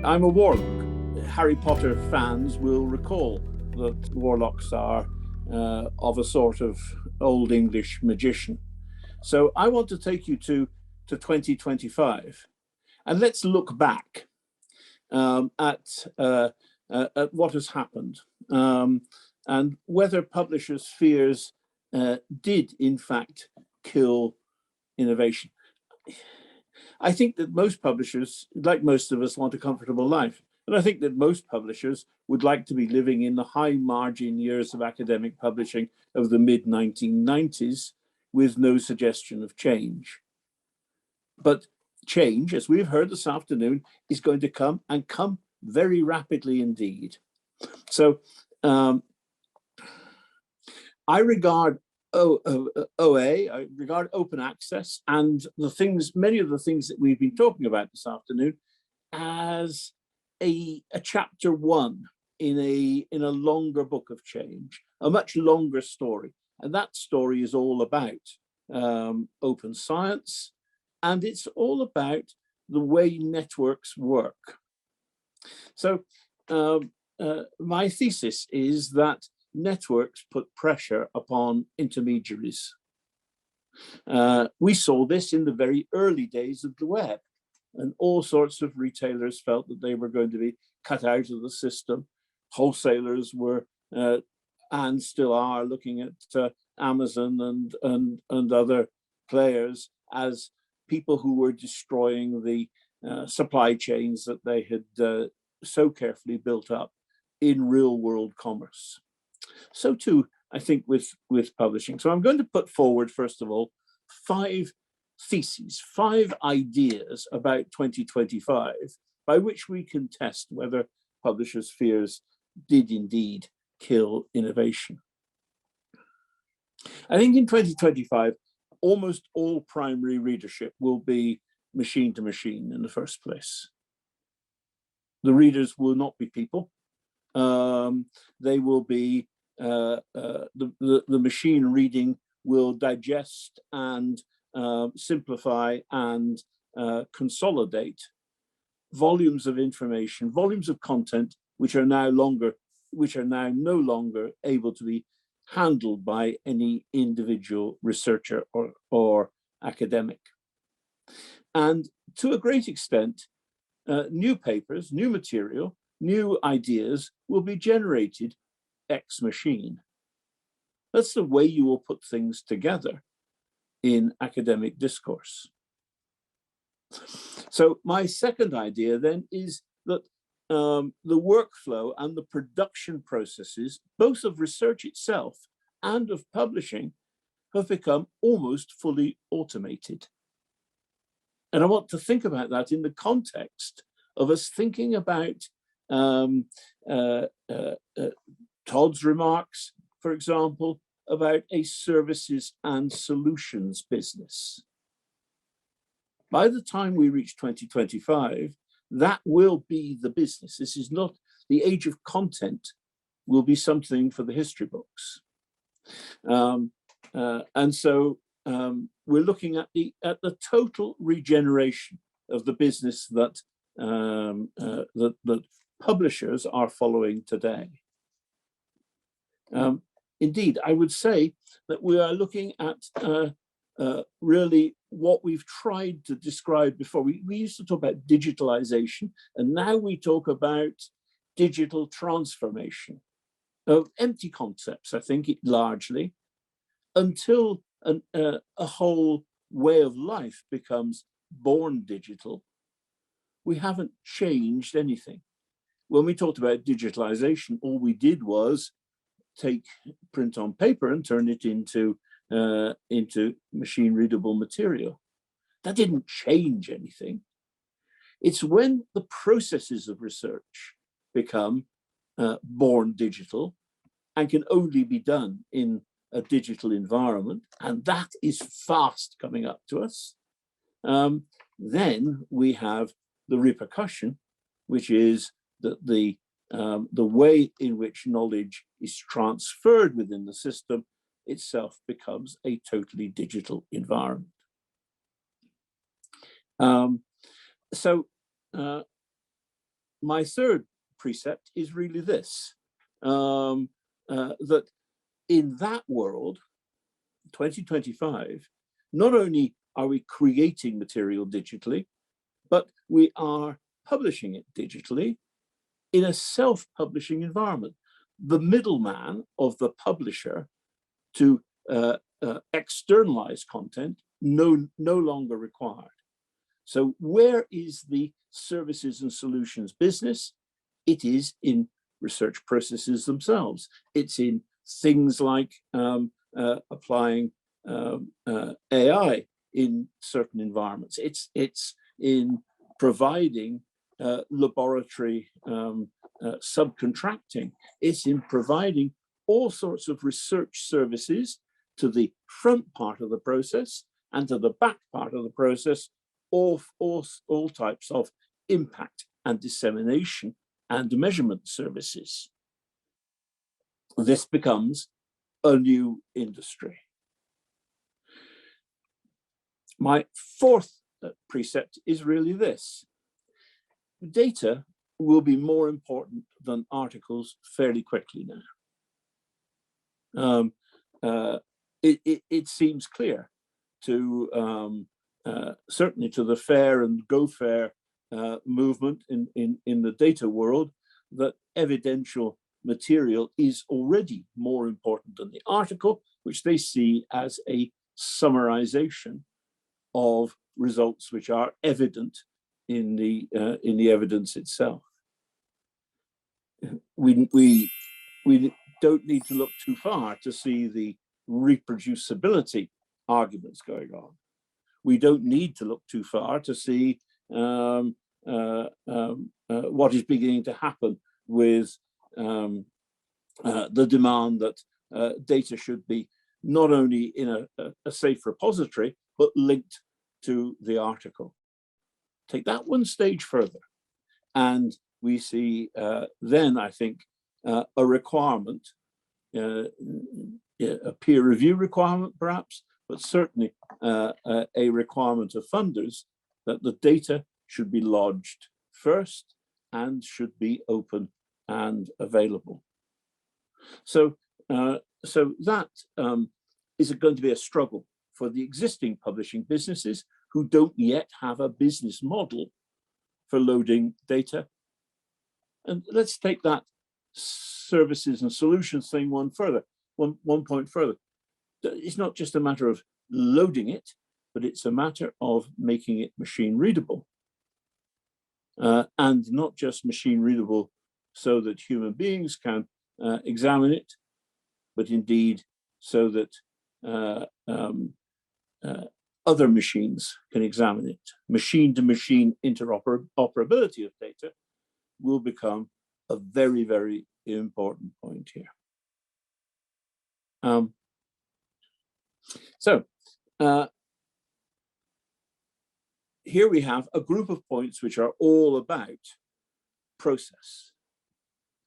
I'm a Worlock. Harry Potter fans will recall that Worlocks are of a sort of old English magician. So I want to take you to 2025, and let's look back at what has happened and whether publishers' fears did in fact kill innovation. I think that most publishers, like most of us, want a comfortable life. And I think that most publishers would like to be living in the high margin years of academic publishing of the mid 1990s with no suggestion of change. But change, as we've heard this afternoon, is going to come and come very rapidly indeed. So I regard OA, I regard open access and many of the things that we've been talking about this afternoon as a chapter one in a longer book of change, a much longer story. And that story is all about open science, and it's all about the way networks work. So my thesis is that networks put pressure upon intermediaries. We saw this in the very early days of the web, and all sorts of retailers felt that they were going to be cut out of the system. Wholesalers were, and still are, looking at Amazon and other players as people who were destroying the supply chains that they had so carefully built up in real world commerce. So too, I think, with publishing. So I'm going to put forward, first of all, 5 theses, 5 ideas about 2025 by which we can test whether publishers' fears did indeed kill innovation. I think in 2025, almost all primary readership will be machine to machine in the first place. The readers will not be people. They will be the machine reading will digest and simplify and consolidate volumes of information, volumes of content, which are now no longer able to be handled by any individual researcher or academic. And to a great extent, new papers, new material, new ideas will be generated ex machine. That's the way you will put things together in academic discourse. So my second idea then is that the workflow and the production processes, both of research itself and of publishing, have become almost fully automated. And I want to think about that in the context of us thinking about Todd's remarks, for example, about a services and solutions business. By the time we reach 2025, that will be the business. This is not the age of content, will be something for the history books. And so we're looking at the total regeneration of the business that that publishers are following today. Indeed, I would say that we are looking at really what we've tried to describe before. We used to talk about digitalization, and now we talk about digital transformation of empty concepts, I think, largely, until a whole way of life becomes born digital. We haven't changed anything. When we talked about digitalization, all we did was take print on paper and turn it into machine readable material. That didn't change anything. It's when the processes of research become born digital and can only be done in a digital environment, and that is fast coming up to us, then we have the repercussion, which is that the way in which knowledge is transferred within the system itself becomes a totally digital environment. my third precept is really this, that in that world, 2025, not only are we creating material digitally, but we are publishing it digitally in a self-publishing environment. The middleman of the publisher to externalize content no longer required. So where is the services and solutions business? It is in research processes themselves. It's in things like applying AI in certain environments. It's in providing laboratory subcontracting. It's in providing all sorts of research services to the front part of the process and to the back part of the process, all types of impact and dissemination and measurement services. This becomes a new industry. My fourth precept is really this. Data will be more important than articles fairly quickly now. It seems clear to certainly to the fair and go fair movement in the data world that evidential material is already more important than the article, which they see as a summarization of results which are evident in the evidence itself. We don't need to look too far to see the reproducibility arguments going on. We don't need to look too far to see what is beginning to happen with the demand that data should be not only in a safe repository, but linked to the article. Take that one stage further, and we see then, I think, a requirement, a peer review requirement perhaps, but certainly a requirement of funders that the data should be lodged first and should be open and available. So, that is going to be a struggle for the existing publishing businesses who don't yet have a business model for loading data. And let's take that services and solutions thing one point further. It's not just a matter of loading it, but it's a matter of making it machine readable. And not just machine readable so that human beings can examine it, but indeed so that other machines can examine it. Machine-to-machine interoperability of data will become a very, very important point here. Here we have a group of points which are all about process,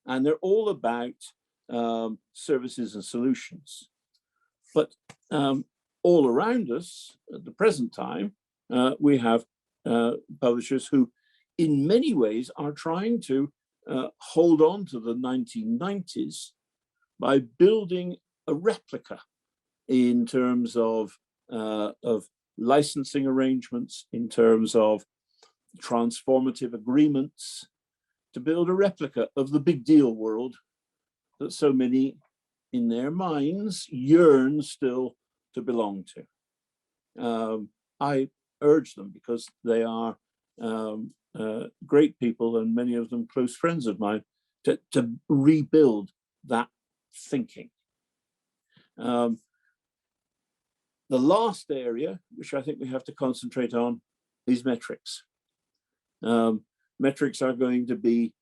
and they're all about services and solutions. But all around us at the present time, we have publishers who in many ways are trying to hold on to the 1990s by building a replica in terms of licensing arrangements, in terms of transformative agreements, to build a replica of the big deal world that so many in their minds yearn still to belong to. I urge them, because they are great people and many of them close friends of mine, to rebuild that thinking. The last area, which I think we have to concentrate on, is metrics. Metrics are going to be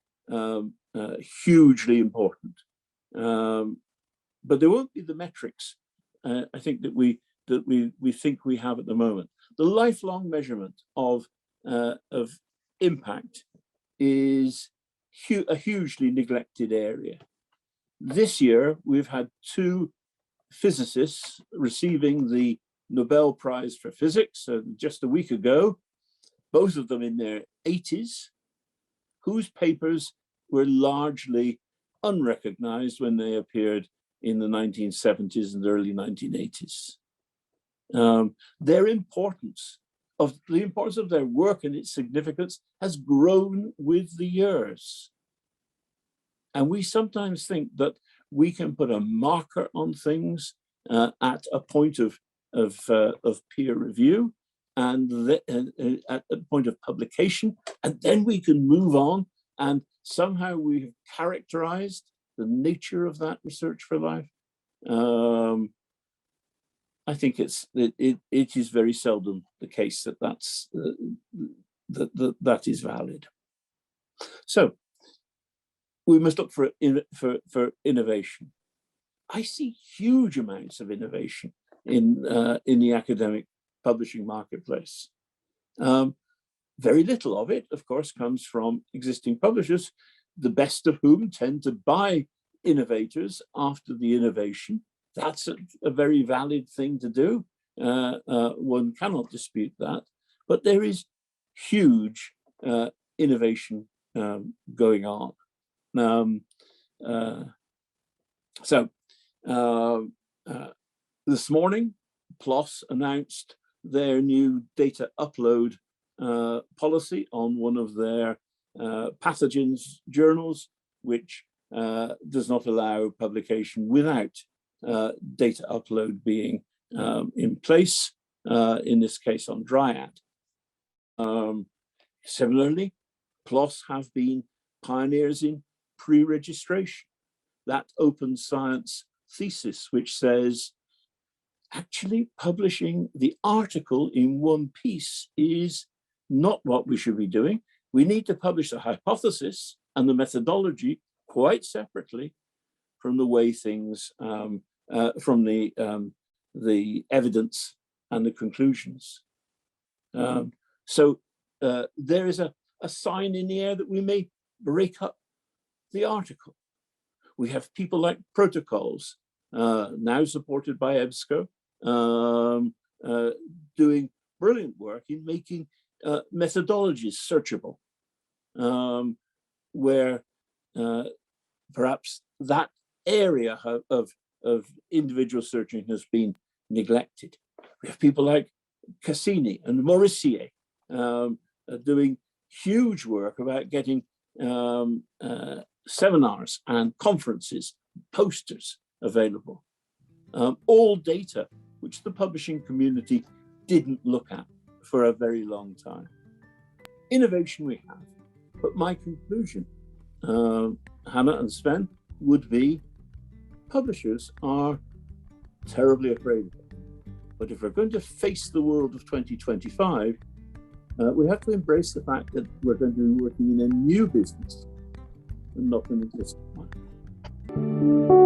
hugely important, but they won't be the metrics I think that we think we have at the moment. The lifelong measurement of impact is a hugely neglected area. This year, we've had 2 physicists receiving the Nobel Prize for Physics just a week ago, both of them in their 80s, whose papers were largely unrecognized when they appeared in the 1970s and early 1980s. The importance of their work and its significance has grown with the years. And we sometimes think that we can put a marker on things at a point of peer review and at the point of publication, and then we can move on, and somehow we have characterized the nature of that research for life. I think it is very seldom the case that that is valid. So we must look for innovation. I see huge amounts of innovation in the academic publishing marketplace. Very little of it, of course, comes from existing publishers, the best of whom tend to buy innovators after the innovation. That's a very valid thing to do. One cannot dispute that. But there is huge innovation going on. This morning, PLOS announced their new data upload policy on one of their pathogens journals, which does not allow publication without data upload being in place, in this case on Dryad. Similarly, PLOS have been pioneers in pre-registration, that open science thesis which says, actually publishing the article in one piece is not what we should be doing. We need to publish the hypothesis and the methodology quite separately from the way things, from the evidence and the conclusions. So there is a sign in the air that we may break up the article. We have people like Protocols, now supported by EBSCO, doing brilliant work in making methodologies searchable, where perhaps that area of individual searching has been neglected. We have people like Cassini and Maurissier doing huge work about getting seminars and conferences, posters available. All data which the publishing community didn't look at for a very long time. Innovation we have, but my conclusion, Hannah and Sven, would be publishers are terribly afraid of it. But if we're going to face the world of 2025, we have to embrace the fact that we're going to be working in a new business and not an existing one.